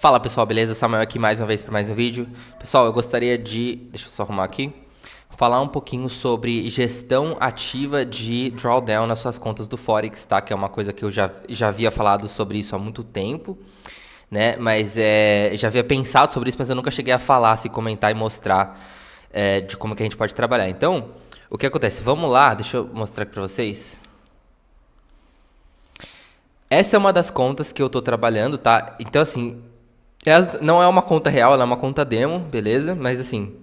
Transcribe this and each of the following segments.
Fala pessoal, beleza? Samuel aqui mais uma vez para mais um vídeo. Pessoal, eu gostaria de, deixa eu só arrumar aqui, falar um pouquinho sobre gestão ativa de drawdown nas suas contas do Forex, tá? Que é uma coisa que eu já havia falado sobre isso há muito tempo, né? Mas já havia pensado sobre isso, mas eu nunca cheguei a falar, se comentar e mostrar de como que a gente pode trabalhar. Então, o que acontece? Vamos lá, deixa eu mostrar aqui para vocês. Essa é uma das contas que eu tô trabalhando, tá? Então, assim, ela não é uma conta real, ela é uma conta demo, beleza? Mas, assim,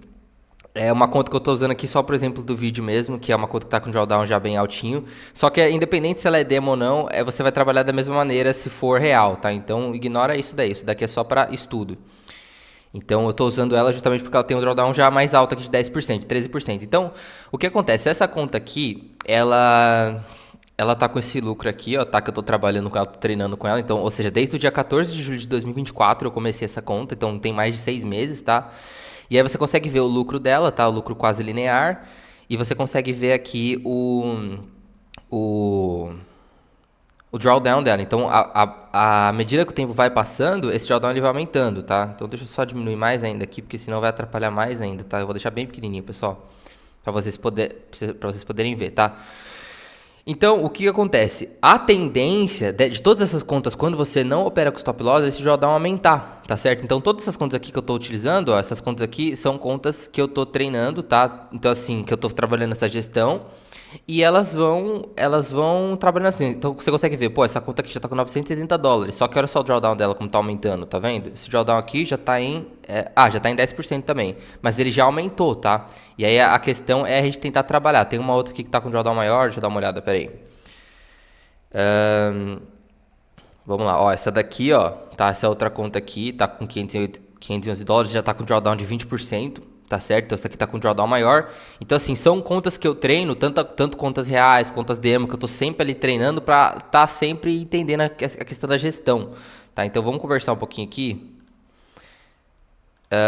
é uma conta que eu tô usando aqui só, por exemplo, do vídeo mesmo, que é uma conta que tá com drawdown já bem altinho. Só que, independente se ela é demo ou não, você vai trabalhar da mesma maneira se for real, tá? Então, ignora isso daí. Isso daqui é só para estudo. Então, eu tô usando ela justamente porque ela tem um drawdown já mais alto aqui de 10%, 13%. Então, o que acontece? Essa conta aqui, ela tá com esse lucro aqui, ó, tá? Que eu tô trabalhando com ela, tô treinando com ela. Então, ou seja, desde o dia 14 de julho de 2024 eu comecei essa conta. Então, tem mais de 6 meses, tá? E aí você consegue ver o lucro dela, tá? O lucro quase linear. E você consegue ver aqui o drawdown dela. Então, à medida que o tempo vai passando, esse drawdown ele vai aumentando, tá? Então, deixa eu só diminuir mais ainda aqui, porque senão vai atrapalhar mais ainda, tá? Eu vou deixar bem pequenininho, pessoal, para vocês poderem ver, tá? Então, o que acontece? A tendência de todas essas contas, quando você não opera com stop loss, esse drawdown aumentar, tá certo? Então, todas essas contas aqui que eu estou utilizando, ó, essas contas aqui são contas que eu estou treinando, tá? Então, assim, que eu estou trabalhando nessa gestão e elas vão trabalhando assim. Então, você consegue ver, pô, essa conta aqui já está com $970, só que olha só o drawdown dela como está aumentando, tá vendo? Esse drawdown aqui já está em... já está em 10% também, mas ele já aumentou, tá? E aí a questão é a gente tentar trabalhar. Tem uma outra aqui que está com drawdown maior, deixa eu dar uma olhada, peraí. Vamos lá, ó, essa daqui, ó, tá? Essa outra conta aqui tá com $511, já tá com drawdown de 20%, tá certo? Então essa aqui tá com drawdown maior. Então assim, são contas que eu treino, tanto contas reais, contas demo, que eu tô sempre ali treinando pra tá sempre entendendo a questão da gestão, tá? Então vamos conversar um pouquinho aqui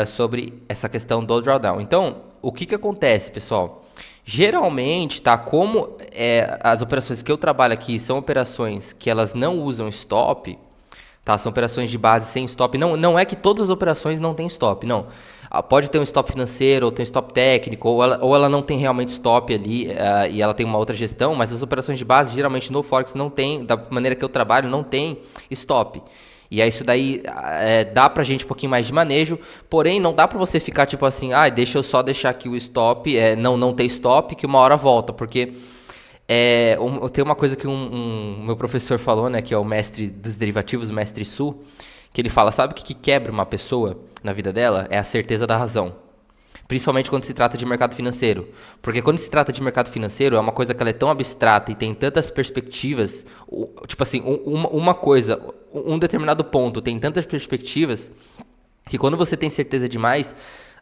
sobre essa questão do drawdown. Então, o que acontece, pessoal? Geralmente, tá? Como as operações que eu trabalho aqui são operações que elas não usam stop, tá? São operações de base sem stop. Não é que todas as operações não têm stop, não. Pode ter um stop financeiro, ou tem um stop técnico, ou ela não tem realmente stop ali e ela tem uma outra gestão, mas as operações de base, geralmente no Forex, não tem, da maneira que eu trabalho, não tem stop. E aí isso daí dá pra gente um pouquinho mais de manejo, porém não dá pra você ficar tipo assim, deixa eu só deixar aqui o stop, não ter stop, que uma hora volta, porque tem uma coisa que meu professor falou, né, que é o mestre dos derivativos, o mestre Su, que ele fala, sabe o que quebra uma pessoa na vida dela? É a certeza da razão. Principalmente quando se trata de mercado financeiro. Porque quando se trata de mercado financeiro, é uma coisa que ela é tão abstrata e tem tantas perspectivas. Tipo assim, uma coisa, um determinado ponto tem tantas perspectivas que quando você tem certeza demais,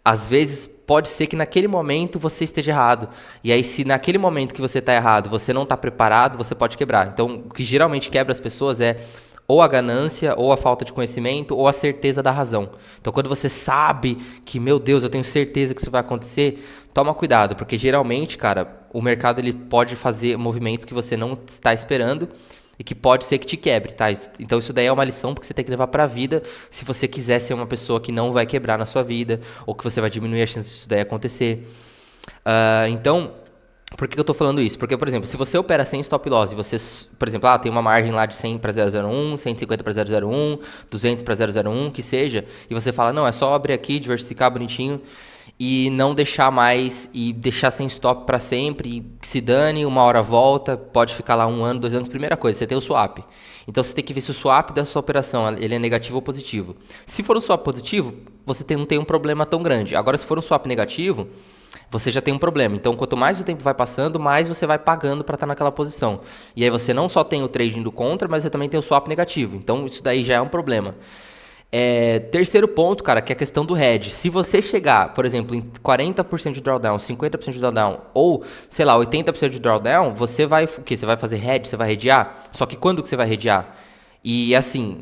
às vezes pode ser que naquele momento você esteja errado. E aí, se naquele momento que você está errado, você não está preparado, você pode quebrar. Então, o que geralmente quebra as pessoas é ou a ganância, ou a falta de conhecimento, ou a certeza da razão. Então, quando você sabe que, meu Deus, eu tenho certeza que isso vai acontecer, toma cuidado, porque geralmente, cara, o mercado ele pode fazer movimentos que você não está esperando e que pode ser que te quebre, tá? Então, isso daí é uma lição que você tem que levar pra vida se você quiser ser uma pessoa que não vai quebrar na sua vida, ou que você vai diminuir a chance disso daí acontecer. Então, por que eu tô falando isso? Porque, por exemplo, se você opera sem stop loss e você, por exemplo, tem uma margem lá de 100 para 001, 150 para 001, 200 para 001, que seja, e você fala, não, é só abrir aqui, diversificar bonitinho e não deixar mais, e deixar sem stop para sempre, e se dane, uma hora volta, pode ficar lá 1 ano, 2 anos, primeira coisa, você tem o swap. Então você tem que ver se o swap da sua operação, ele é negativo ou positivo. Se for um swap positivo, você não tem um problema tão grande. Agora, se for um swap negativo, você já tem um problema. Então, quanto mais o tempo vai passando, mais você vai pagando para estar naquela posição. E aí você não só tem o trading do contra, mas você também tem o swap negativo. Então, isso daí já é um problema. Terceiro ponto, cara, que é a questão do hedge. Se você chegar, por exemplo, em 40% de drawdown, 50% de drawdown, ou, sei lá, 80% de drawdown, você vai, o quê? Você vai fazer hedge, você vai hedgear? Só que quando que você vai hedgear? E assim,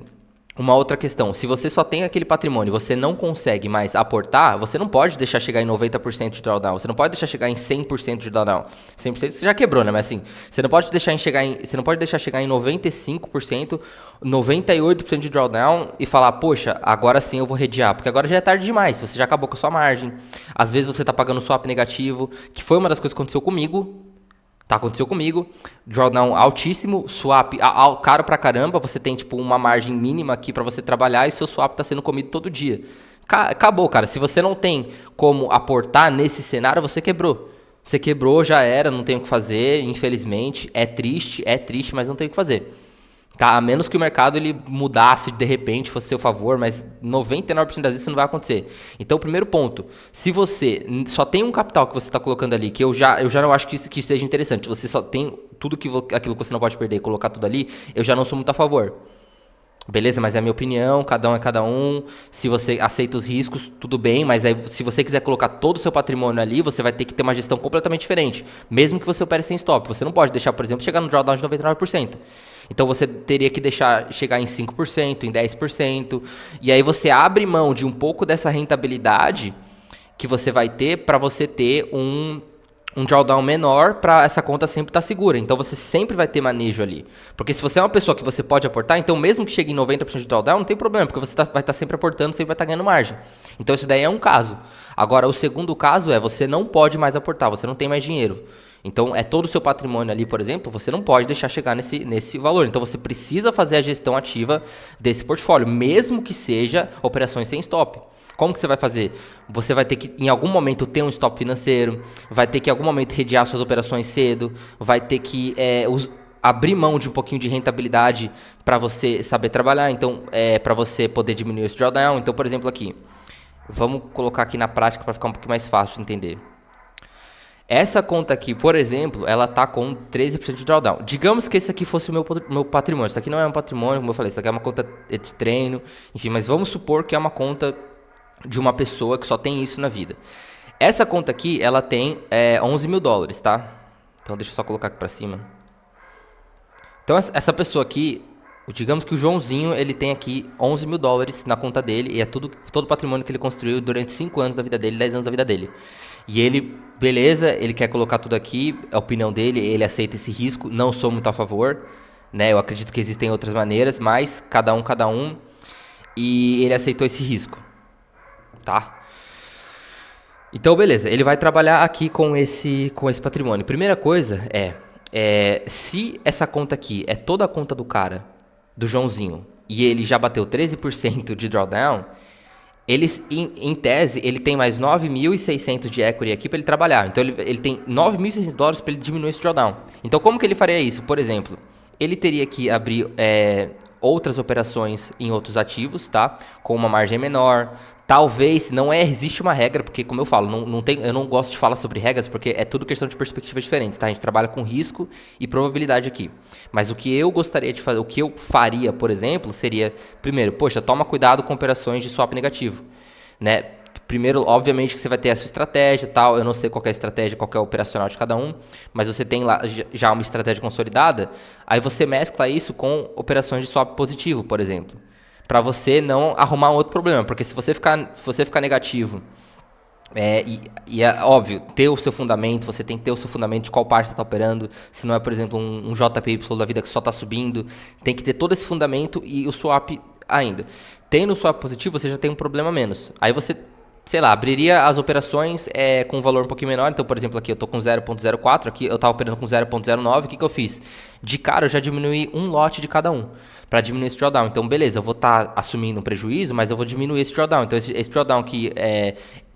Uma outra questão, se você só tem aquele patrimônio e você não consegue mais aportar, você não pode deixar chegar em 90% de drawdown, você não pode deixar chegar em 100% de drawdown. 100% você já quebrou, né? Mas assim, você não pode deixar chegar em 95%, 98% de drawdown e falar, poxa, agora sim eu vou redear, porque agora já é tarde demais, você já acabou com a sua margem. Às vezes você está pagando swap negativo, que foi uma das coisas que aconteceu comigo. Aconteceu comigo, drawdown altíssimo, swap caro pra caramba, você tem tipo uma margem mínima aqui pra você trabalhar e seu swap tá sendo comido todo dia. Acabou, cara. Se você não tem como aportar nesse cenário, você quebrou. Você quebrou, já era, não tem o que fazer, infelizmente. É triste, mas não tem o que fazer. Tá? A menos que o mercado ele mudasse de repente, fosse a seu favor, mas 99% das vezes isso não vai acontecer. Então, o primeiro ponto, se você só tem um capital que você está colocando ali, que eu já não acho que seja interessante, você só tem tudo aquilo que você não pode perder e colocar tudo ali, eu já não sou muito a favor. Beleza, mas é a minha opinião, cada um é cada um. Se você aceita os riscos, tudo bem, mas aí, se você quiser colocar todo o seu patrimônio ali, você vai ter que ter uma gestão completamente diferente. Mesmo que você opere sem stop. Você não pode deixar, por exemplo, chegar no drawdown de 99%. Então você teria que deixar chegar em 5%, em 10%. E aí você abre mão de um pouco dessa rentabilidade que você vai ter para você ter um drawdown menor para essa conta sempre estar segura. Então você sempre vai ter manejo ali. Porque se você é uma pessoa que você pode aportar, então mesmo que chegue em 90% de drawdown, não tem problema, porque você vai estar sempre aportando, sempre vai estar ganhando margem. Então isso daí é um caso. Agora o segundo caso é você não pode mais aportar, você não tem mais dinheiro. Então é todo o seu patrimônio ali, por exemplo, você não pode deixar chegar nesse valor. Então você precisa fazer a gestão ativa desse portfólio, mesmo que seja operações sem stop. Como que você vai fazer? Você vai ter que, em algum momento, ter um stop financeiro, vai ter que, em algum momento, redear suas operações cedo, vai ter que abrir mão de um pouquinho de rentabilidade para você saber trabalhar, então, para você poder diminuir esse drawdown. Então, por exemplo, aqui, vamos colocar aqui na prática para ficar um pouquinho mais fácil de entender. Essa conta aqui, por exemplo, ela tá com 13% de drawdown. Digamos que esse aqui fosse o meu patrimônio. Isso aqui não é um patrimônio, como eu falei, isso aqui é uma conta de treino, enfim, mas vamos supor que é uma conta de uma pessoa que só tem isso na vida. Essa conta aqui, ela tem 11 mil dólares, tá? Então deixa eu só colocar aqui pra cima. Então essa pessoa aqui, digamos que o Joãozinho, ele tem aqui 11 mil dólares na conta dele, e é todo o patrimônio que ele construiu durante 5 anos da vida dele, 10 anos da vida dele. E ele, beleza, ele quer colocar tudo aqui, a opinião dele, ele aceita esse risco, não sou muito a favor, né? Eu acredito que existem outras maneiras, mas cada um, e ele aceitou esse risco. Tá? Então, beleza. Ele vai trabalhar aqui com esse patrimônio. Primeira coisa se essa conta aqui é toda a conta do cara, do Joãozinho, e ele já bateu 13% de drawdown, em tese, ele tem mais 9.600 de equity aqui para ele trabalhar. Então, ele tem 9.600 dólares para ele diminuir esse drawdown. Então, como que ele faria isso? Por exemplo, ele teria que abrir outras operações em outros ativos, tá? Com uma margem menor. Talvez, existe uma regra, porque como eu falo, eu não gosto de falar sobre regras, porque é tudo questão de perspectivas diferentes, tá? A gente trabalha com risco e probabilidade aqui. Mas o que eu gostaria de fazer, o que eu faria, por exemplo, seria, primeiro, toma cuidado com operações de swap negativo, né? Primeiro, obviamente que você vai ter a sua estratégia e tal, eu não sei qual é a estratégia, qual é o operacional de cada um, mas você tem lá já uma estratégia consolidada, aí você mescla isso com operações de swap positivo, por exemplo. Para você não arrumar outro problema, porque se você ficar negativo, e é óbvio, ter o seu fundamento, você tem que ter o seu fundamento de qual parte você está operando, se não é, por exemplo, um JPY da vida que só está subindo, tem que ter todo esse fundamento e o swap ainda. Tendo o swap positivo, você já tem um problema menos. Aí você, sei lá, abriria as operações com um valor um pouquinho menor. Então, por exemplo, aqui eu estou com 0.04, aqui eu estava operando com 0.09, o que eu fiz? De cara, eu já diminuí um lote de cada um, para diminuir esse drawdown. Então, beleza, eu vou estar assumindo um prejuízo, mas eu vou diminuir esse drawdown. Então, esse drawdown que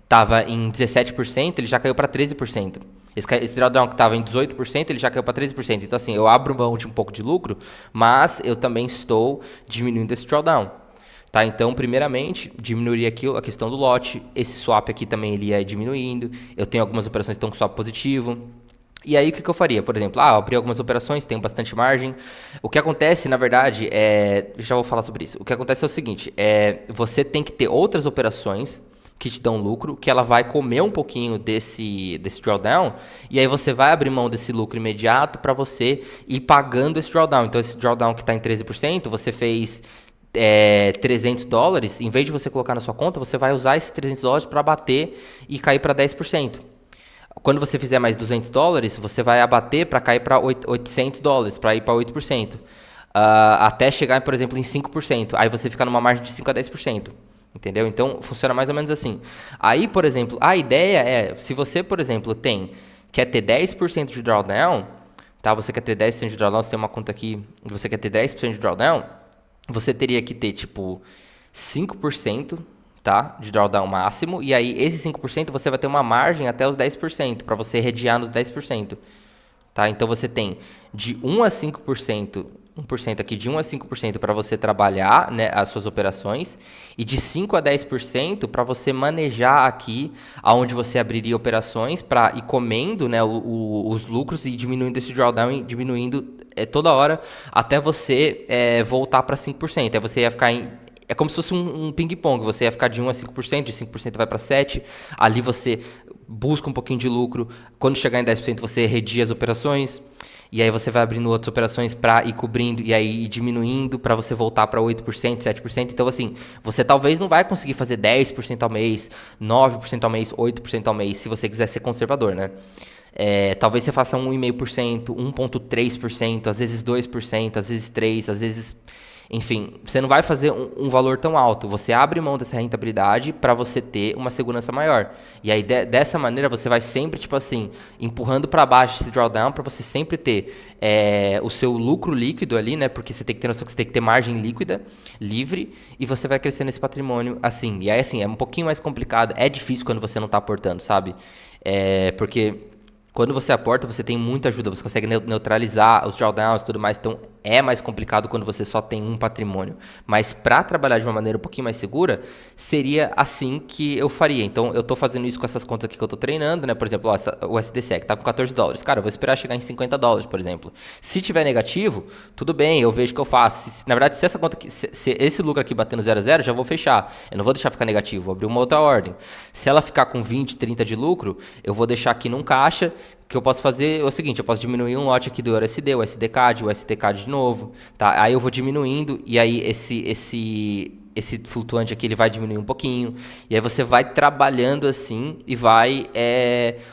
estava em 17%, ele já caiu para 13%. Esse drawdown que estava em 18%, ele já caiu para 13%. Então, assim, eu abro mão de um pouco de lucro, mas eu também estou diminuindo esse drawdown. Tá? Então, primeiramente, diminuiria aqui a questão do lote. Esse swap aqui também ele ia diminuindo. Eu tenho algumas operações que estão com swap positivo. E aí, o que eu faria? Por exemplo, eu abri algumas operações, tenho bastante margem. O que acontece, na verdade, já vou falar sobre isso. O que acontece é o seguinte, você tem que ter outras operações que te dão lucro, que ela vai comer um pouquinho desse drawdown, e aí você vai abrir mão desse lucro imediato para você ir pagando esse drawdown. Então, esse drawdown que está em 13%, você fez $300, em vez de você colocar na sua conta, você vai usar esses $300 para abater e cair para 10%. Quando você fizer mais $200, você vai abater para cair para $800, para ir para 8%. Até chegar, por exemplo, em 5%. Aí você fica numa margem de 5 a 10%. Entendeu? Então, funciona mais ou menos assim. Aí, por exemplo, a ideia é, se você, por exemplo, quer ter 10% de drawdown, tá? Você quer ter 10% de drawdown, você tem uma conta aqui, você quer ter 10% de drawdown, você teria que ter, tipo, 5%, tá? De drawdown máximo, e aí esse 5% você vai ter uma margem até os 10%, para você redear nos 10%. Tá? Então você tem de 1 a 5%, 1% aqui, de 1 a 5% para você trabalhar, né, as suas operações, e de 5 a 10% para você manejar aqui, aonde você abriria operações para ir comendo, né, os lucros e diminuindo esse drawdown, e diminuindo toda hora até você voltar para 5%. Aí você ia ficar é como se fosse um ping-pong, você ia ficar de 1 a 5%, de 5% vai para 7%, ali você busca um pouquinho de lucro, quando chegar em 10% você redia as operações, e aí você vai abrindo outras operações para ir cobrindo, e aí ir diminuindo para você voltar para 8%, 7%, então assim, você talvez não vai conseguir fazer 10% ao mês, 9% ao mês, 8% ao mês, se você quiser ser conservador, né? Talvez você faça 1,5%, 1,3%, às vezes 2%, às vezes 3%, às vezes... Enfim, você não vai fazer um valor tão alto. Você abre mão dessa rentabilidade para você ter uma segurança maior. E aí, dessa maneira, você vai sempre, tipo assim, empurrando para baixo esse drawdown para você sempre ter o seu lucro líquido ali, né? Porque você tem que ter noção que você tem que ter margem líquida, livre, e você vai crescendo esse patrimônio assim. E aí, assim, é um pouquinho mais complicado. É difícil quando você não está aportando, sabe? Porque... Quando você aporta, você tem muita ajuda, você consegue neutralizar os drawdowns e tudo mais, então é mais complicado quando você só tem um patrimônio. Mas para trabalhar de uma maneira um pouquinho mais segura, seria assim que eu faria. Então eu estou fazendo isso com essas contas aqui que eu estou treinando, né? Por exemplo, o SDSEC está com $14. Cara, eu vou esperar chegar em $50, por exemplo. Se tiver negativo, tudo bem, eu vejo o que eu faço. Na verdade, se essa conta aqui, se esse lucro aqui bater no 0 a 0, já vou fechar. Eu não vou deixar ficar negativo, vou abrir uma outra ordem. Se ela ficar com 20, 30 de lucro, eu vou deixar aqui num caixa. O que eu posso fazer é o seguinte, eu posso diminuir um lote aqui do USD, o SDCAD, o STCAD de novo, tá? Aí eu vou diminuindo e aí esse flutuante aqui ele vai diminuir um pouquinho. E aí você vai trabalhando assim e vai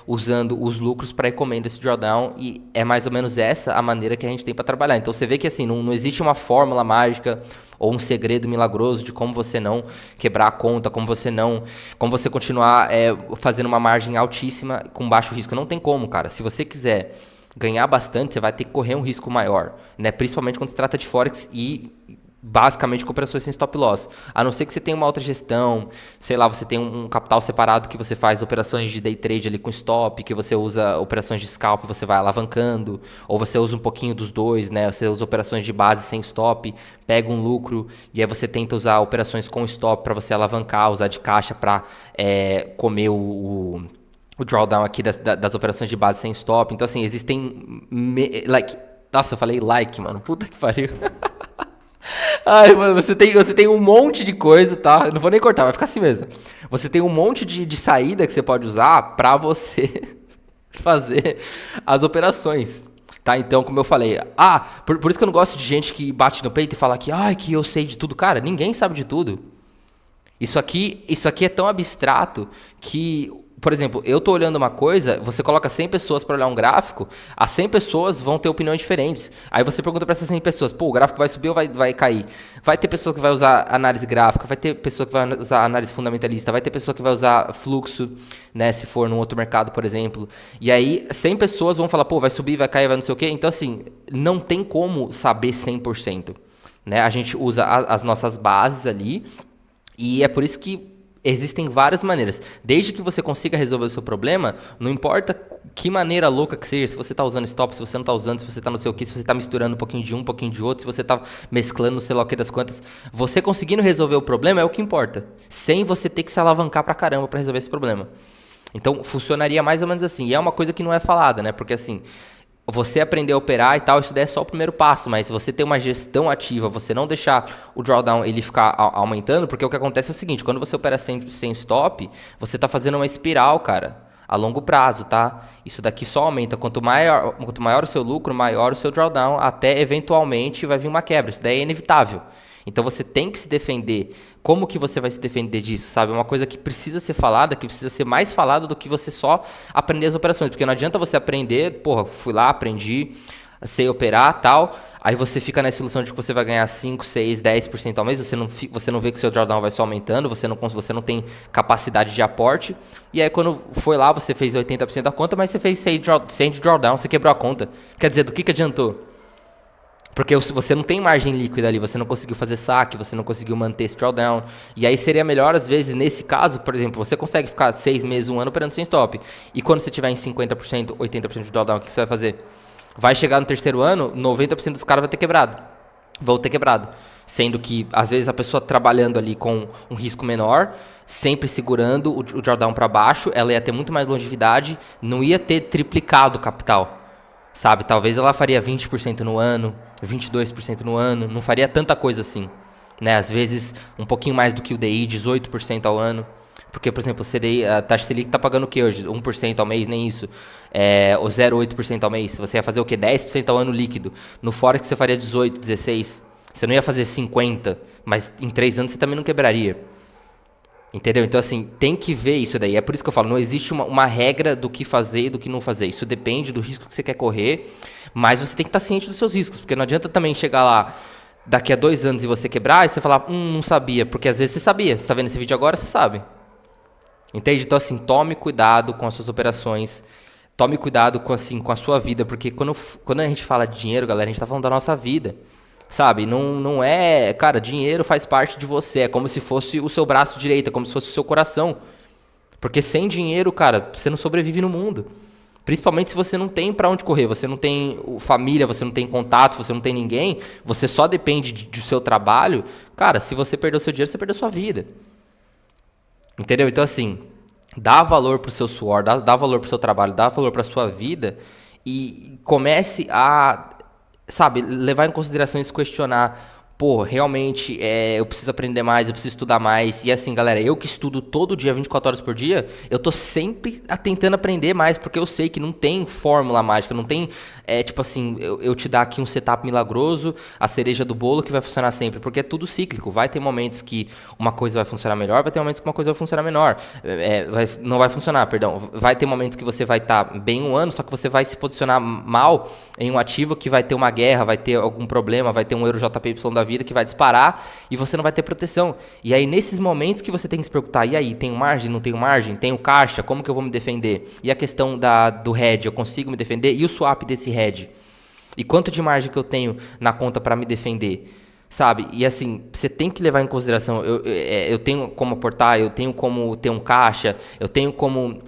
usando os lucros para ir comendo esse drawdown. E é mais ou menos essa a maneira que a gente tem para trabalhar. Então você vê que assim, não existe uma fórmula mágica ou um segredo milagroso de como você não quebrar a conta, como você continuar fazendo uma margem altíssima com baixo risco. Não tem como, cara. Se você quiser ganhar bastante, você vai ter que correr um risco maior, né? Principalmente quando se trata de Forex e basicamente com operações sem stop loss. A não ser que você tenha uma outra gestão, sei lá, você tem um capital separado que você faz operações de day trade ali com stop, que você usa operações de scalp, você vai alavancando, ou você usa um pouquinho dos dois, né? Você usa operações de base sem stop, pega um lucro e aí você tenta usar operações com stop para você alavancar, usar de caixa para comer o drawdown aqui das operações de base sem stop. Então assim, existem nossa, eu falei mano, puta que pariu. Ai, mano, você tem um monte de coisa, tá? Eu não vou nem cortar, vai ficar assim mesmo. Você tem um monte de saída que você pode usar pra você fazer as operações, tá? Então, como eu falei, por isso que eu não gosto de gente que bate no peito e fala que eu sei de tudo. Cara, ninguém sabe de tudo. Isso aqui é tão abstrato que... Por exemplo, eu tô olhando uma coisa, você coloca 100 pessoas para olhar um gráfico, as 100 pessoas vão ter opiniões diferentes. Aí você pergunta para essas 100 pessoas, o gráfico vai subir ou vai cair? Vai ter pessoa que vai usar análise gráfica, vai ter pessoa que vai usar análise fundamentalista, vai ter pessoa que vai usar fluxo, né, se for num outro mercado, por exemplo. E aí 100 pessoas vão falar, vai subir, vai cair, vai não sei o quê. Então assim, não tem como saber 100%, né? A gente usa as nossas bases ali e é por isso que existem várias maneiras. Desde que você consiga resolver o seu problema, não importa que maneira louca que seja, se você está usando stop, se você não está usando, se você está não sei o que, se você está misturando um pouquinho de um pouquinho de outro, se você está mesclando não sei lá o que das quantas, você conseguindo resolver o problema é o que importa, sem você ter que se alavancar pra caramba para resolver esse problema. Então, funcionaria mais ou menos assim. E é uma coisa que não é falada, né? Porque assim... Você aprender a operar e tal, isso daí é só o primeiro passo, mas se você ter uma gestão ativa, você não deixar o drawdown ele ficar aumentando, porque o que acontece é o seguinte, quando você opera sem stop, você está fazendo uma espiral, cara, a longo prazo, tá? Isso daqui só aumenta, quanto maior o seu lucro, maior o seu drawdown, até eventualmente vai vir uma quebra, isso daí é inevitável. Então você tem que se defender. Como que você vai se defender disso, sabe? É uma coisa que precisa ser falada, que precisa ser mais falada do que você só aprender as operações. Porque não adianta você aprender, porra, fui lá, aprendi, sei operar, tal. Aí você fica nessa ilusão de que você vai ganhar 5, 6, 10% ao mês, você não vê que o seu drawdown vai só aumentando, você não tem capacidade de aporte. E aí quando foi lá, você fez 80% da conta, mas você fez 100 de drawdown, você quebrou a conta. Quer dizer, do que adiantou? Porque você não tem margem líquida ali, você não conseguiu fazer saque, você não conseguiu manter esse drawdown. E aí seria melhor, às vezes, nesse caso, por exemplo, você consegue ficar 6 meses, 1 ano operando sem stop. E quando você tiver em 50%, 80% de drawdown, o que você vai fazer? Vai chegar no terceiro ano, 90% dos caras vai ter quebrado. Vão ter quebrado. Sendo que, às vezes, a pessoa trabalhando ali com um risco menor, sempre segurando o drawdown para baixo, ela ia ter muito mais longevidade, não ia ter triplicado o capital. Sabe? Talvez ela faria 20% no ano, 22% no ano, não faria tanta coisa assim. Né? Às vezes, um pouquinho mais do que o DI, 18% ao ano. Porque, por exemplo, o CDI, a taxa Selic está pagando o quê hoje? 1% ao mês, nem isso. Ou 0,8% ao mês. Você ia fazer o quê? 10% ao ano líquido. No Forex você faria 18%, 16%. Você não ia fazer 50%, mas em 3 anos você também não quebraria. Entendeu? Então, assim, tem que ver isso daí. É por isso que eu falo, não existe uma regra do que fazer e do que não fazer. Isso depende do risco que você quer correr, mas você tem que estar ciente dos seus riscos, porque não adianta também chegar lá daqui a 2 anos e você quebrar e você falar, não sabia, porque às vezes você sabia. Você está vendo esse vídeo agora, você sabe. Entende? Então, assim, tome cuidado com as suas operações, tome cuidado com a sua vida, porque quando a gente fala de dinheiro, galera, a gente está falando da nossa vida. Sabe, não é... Cara, dinheiro faz parte de você. É como se fosse o seu braço direito, é como se fosse o seu coração. Porque sem dinheiro, cara, você não sobrevive no mundo. Principalmente se você não tem pra onde correr. Você não tem família, você não tem contato, você não tem ninguém. Você só depende do seu trabalho. Cara, se você perder o seu dinheiro, você perdeu a sua vida. Entendeu? Então, assim, dá valor pro seu suor, dá valor pro seu trabalho, dá valor pra sua vida. E comece a... Sabe, levar em consideração e se questionar, pô, realmente eu preciso aprender mais, eu preciso estudar mais. E assim, galera, eu que estudo todo dia, 24 horas por dia, eu tô sempre tentando aprender mais, porque eu sei que não tem fórmula mágica, não tem, tipo assim, eu te dar aqui um setup milagroso, a cereja do bolo que vai funcionar sempre, porque é tudo cíclico. Vai ter momentos que uma coisa vai funcionar melhor, vai ter momentos que uma coisa vai funcionar menor. Não vai funcionar, perdão. Vai ter momentos que você vai estar bem um ano, só que você vai se posicionar mal em um ativo que vai ter uma guerra, vai ter algum problema, vai ter um euro JPY da vida que vai disparar e você não vai ter proteção. E aí, nesses momentos que você tem que se preocupar, e aí, tenho margem, não tenho margem? Tenho caixa, como que eu vou me defender? E a questão do hedge, eu consigo me defender? E o swap desse hedge? E quanto de margem que eu tenho na conta para me defender? Sabe? E assim, você tem que levar em consideração, eu tenho como aportar, eu tenho como ter um caixa, eu tenho como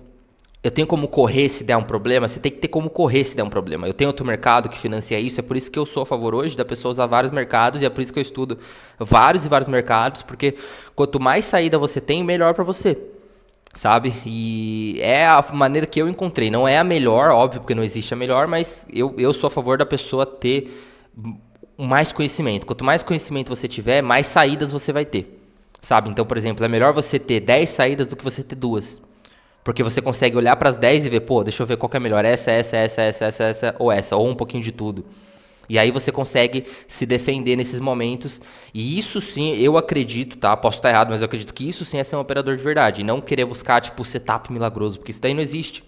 correr se der um problema. Você tem que ter como correr se der um problema. Eu tenho outro mercado que financia isso, é por isso que eu sou a favor hoje da pessoa usar vários mercados, e é por isso que eu estudo vários e vários mercados, porque quanto mais saída você tem, melhor para você, sabe? E é a maneira que eu encontrei. Não é a melhor, óbvio, porque não existe a melhor, mas eu sou a favor da pessoa ter mais conhecimento. Quanto mais conhecimento você tiver, mais saídas você vai ter, sabe? Então, por exemplo, é melhor você ter 10 saídas do que você ter 2. Porque você consegue olhar para as 10 e ver, pô, deixa eu ver qual que é melhor, essa, ou um pouquinho de tudo. E aí você consegue se defender nesses momentos. E isso sim, eu acredito, tá? Posso estar errado, mas eu acredito que isso sim é ser um operador de verdade. E não querer buscar, tipo, o setup milagroso, porque isso daí não existe.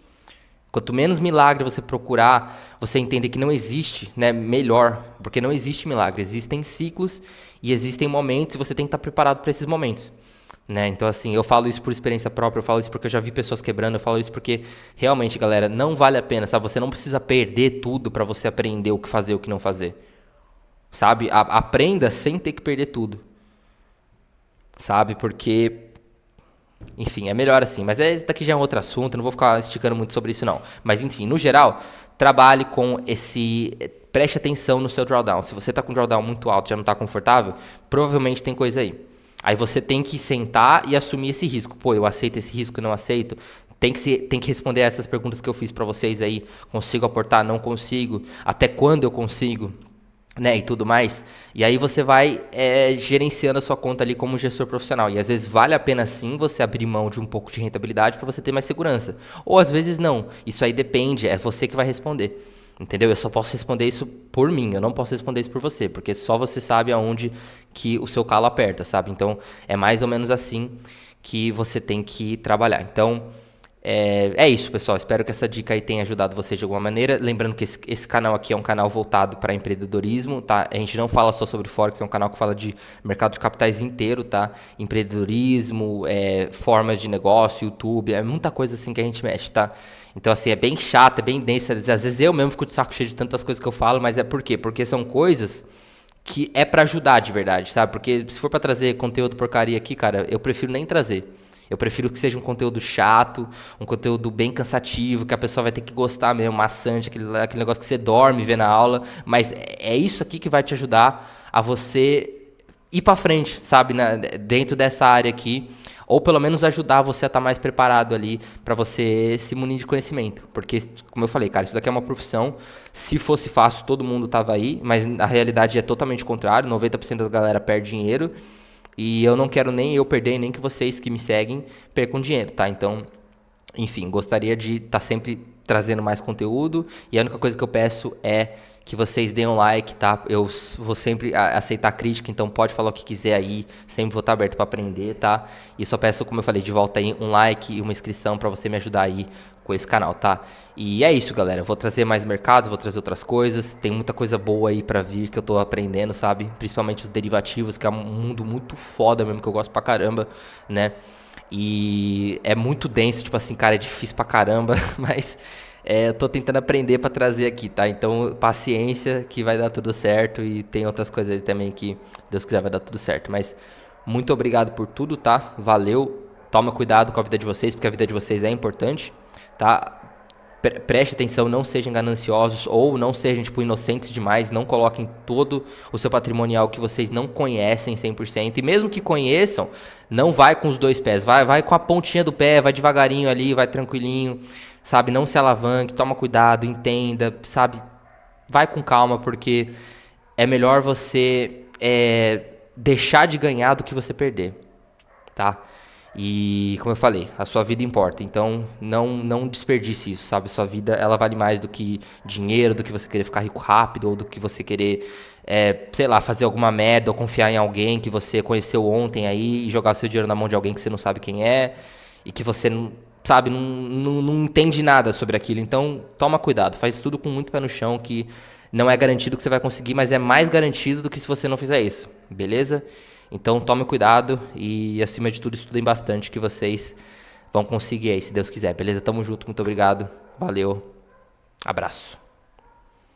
Quanto menos milagre você procurar, você entender que não existe, né? Melhor. Porque não existe milagre. Existem ciclos e existem momentos e você tem que estar preparado para esses momentos. Né? Então, assim, eu falo isso por experiência própria, eu falo isso porque eu já vi pessoas quebrando, eu falo isso porque realmente, galera, não vale a pena, sabe? Você não precisa perder tudo para você aprender o que fazer e o que não fazer, sabe? Aprenda sem ter que perder tudo, sabe? Porque, enfim, é melhor assim. Mas esse daqui já é um outro assunto, eu não vou ficar esticando muito sobre isso não. Mas, enfim, no geral, trabalhe com preste atenção no seu drawdown. Se você está com um drawdown muito alto e já não está confortável, provavelmente tem coisa aí. Aí você tem que sentar e assumir esse risco. Pô, eu aceito esse risco, não aceito? Tem que responder essas perguntas que eu fiz para vocês aí. Consigo aportar? Não consigo? Até quando eu consigo? Né? E tudo mais. E aí você vai gerenciando a sua conta ali como gestor profissional. E às vezes vale a pena sim você abrir mão de um pouco de rentabilidade para você ter mais segurança. Ou às vezes não. Isso aí depende, é você que vai responder. Entendeu? Eu só posso responder isso por mim, eu não posso responder isso por você, porque só você sabe aonde que o seu calo aperta, sabe? Então, é mais ou menos assim que você tem que trabalhar. Então, é isso, pessoal. Espero que essa dica aí tenha ajudado você de alguma maneira. Lembrando que esse canal aqui é um canal voltado para empreendedorismo, tá? A gente não fala só sobre Forex, é um canal que fala de mercado de capitais inteiro, tá? Empreendedorismo, formas de negócio, YouTube, é muita coisa assim que a gente mexe, tá? Então, assim, é bem chato, é bem denso. Às vezes eu mesmo fico de saco cheio de tantas coisas que eu falo, mas é por quê? Porque são coisas que é pra ajudar de verdade, sabe? Porque se for pra trazer conteúdo porcaria aqui, cara, eu prefiro nem trazer. Eu prefiro que seja um conteúdo chato, um conteúdo bem cansativo, que a pessoa vai ter que gostar mesmo, maçante, aquele negócio que você dorme vendo a aula. Mas é isso aqui que vai te ajudar a você ir pra frente, sabe? Dentro dessa área aqui. Ou pelo menos ajudar você a estar mais preparado ali para você se munir de conhecimento. Porque, como eu falei, cara, isso daqui é uma profissão. Se fosse fácil, todo mundo tava aí. Mas a realidade é totalmente o contrário. 90% da galera perde dinheiro. E eu não quero nem eu perder, nem que vocês que me seguem percam dinheiro, tá? Então, enfim, gostaria de estar sempre trazendo mais conteúdo. E a única coisa que eu peço é que vocês deem um like, tá? Eu vou sempre aceitar crítica, então pode falar o que quiser aí. Sempre vou estar aberto para aprender, tá? E só peço, como eu falei, de volta aí um like e uma inscrição para você me ajudar aí com esse canal, tá? E é isso, galera. Eu vou trazer mais mercados, vou trazer outras coisas. Tem muita coisa boa aí pra vir que eu tô aprendendo, sabe? Principalmente os derivativos, que é um mundo muito foda mesmo, que eu gosto pra caramba, né? E é muito denso, tipo assim, cara, é difícil pra caramba, mas eu tô tentando aprender pra trazer aqui, tá? Então, paciência que vai dar tudo certo e tem outras coisas aí também que, Deus quiser, vai dar tudo certo. Mas muito obrigado por tudo, tá? Valeu. Toma cuidado com a vida de vocês, porque a vida de vocês é importante, tá? Preste atenção, não sejam gananciosos ou não sejam tipo inocentes demais, não coloquem todo o seu patrimonial que vocês não conhecem 100%, e mesmo que conheçam, não vai com os dois pés, vai com a pontinha do pé, vai devagarinho ali, vai tranquilinho, sabe, não se alavanque, toma cuidado, entenda, sabe, vai com calma, porque é melhor você deixar de ganhar do que você perder, tá? E, como eu falei, a sua vida importa. Então, não desperdice isso, sabe? Sua vida, ela vale mais do que dinheiro, do que você querer ficar rico rápido, ou do que você querer, sei lá, fazer alguma merda, ou confiar em alguém que você conheceu ontem aí e jogar seu dinheiro na mão de alguém que você não sabe quem é e que você não, sabe, não entende nada sobre aquilo. Então, toma cuidado, faz tudo com muito pé no chão, que não é garantido que você vai conseguir, mas é mais garantido do que se você não fizer isso, beleza? Então tome cuidado e, acima de tudo, estudem bastante que vocês vão conseguir aí, se Deus quiser, beleza? Tamo junto, muito obrigado, valeu, abraço.